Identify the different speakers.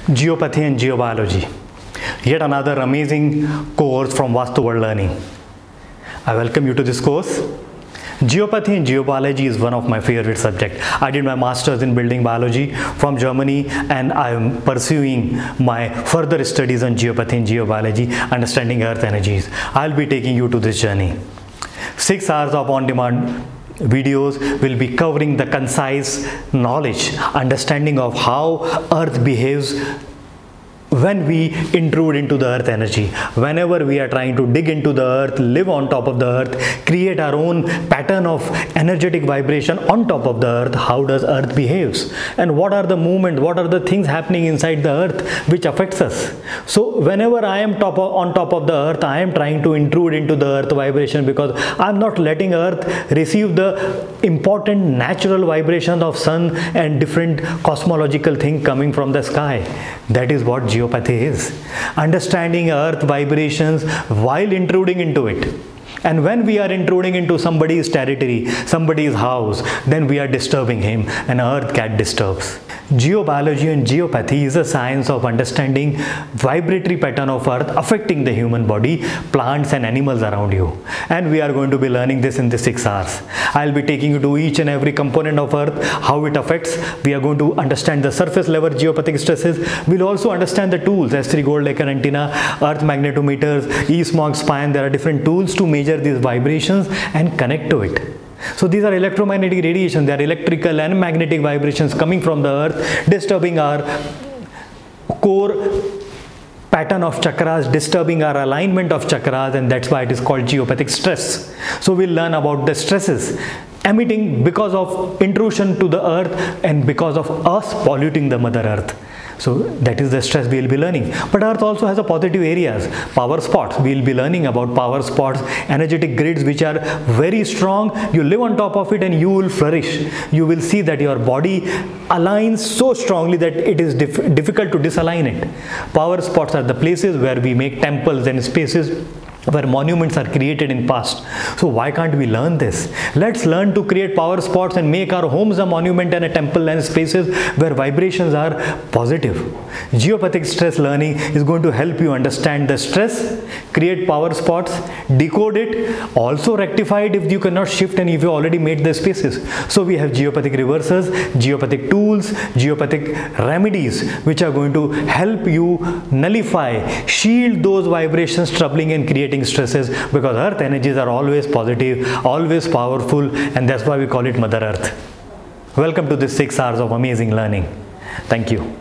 Speaker 1: Geopathy and Geobiology. Yet another amazing course from Vastu World Learning. I welcome you to this course. Geopathy and Geobiology is one of my favorite subjects. I did my master's in building biology from Germany, and I am pursuing my further studies on geopathy and geobiology, understanding earth energies. I'll be taking you to this journey. 6 hours of on-demand videos will be covering the concise knowledge, understanding of how earth behaves when we intrude into the earth energy. Whenever we are trying to dig into the earth, live on top of the earth, create our own pattern of energetic vibration on top of the earth, how does earth behaves, and what are the movement, what are the things happening inside the earth which affects us. So whenever I am on top of the earth, I am trying to intrude into the earth vibration, because I am not letting earth receive the important natural vibration of sun and different cosmological thing coming from the sky. That is what geopathy is. Understanding earth vibrations while intruding into it. And when we are intruding into somebody's territory, somebody's house, then we are disturbing him, and earth cat disturbs. Geobiology and geopathy is a science of understanding vibratory pattern of earth affecting the human body, plants and animals around you. And we are going to be learning this in the 6 hours. I'll be taking you to each and every component of earth, how it affects. We are going to understand the surface level geopathic stresses. We'll also understand the tools, S3 Goldacre antenna, earth magnetometers, E-smog spine. There are different tools to measure these vibrations and connect to it. So these are electromagnetic radiation. They are electrical and magnetic vibrations coming from the earth, disturbing our core pattern of chakras, disturbing our alignment of chakras, and that's why it is called geopathic stress. So we'll learn about the stresses emitting because of intrusion to the earth and because of us polluting the mother earth. So that is the stress we will be learning. But earth also has a positive areas, power spots. We will be learning about power spots, energetic grids which are very strong. You live on top of it and you will flourish. You will see that your body aligns so strongly that it is difficult to disalign it. Power spots are the places where we make temples and spaces where monuments are created in past. So why can't we learn this? Let's learn to create power spots and make our homes a monument and a temple and spaces where vibrations are positive. Geopathic stress learning is going to help you understand the stress, create power spots, decode it, also rectify it if you cannot shift and if you already made the spaces. So we have geopathic reversers, geopathic tools, geopathic remedies which are going to help you nullify, shield those vibrations troubling and creating stresses, because earth energies are always positive, always powerful, and that's why we call it Mother Earth. Welcome to this 6 hours of amazing learning. Thank you.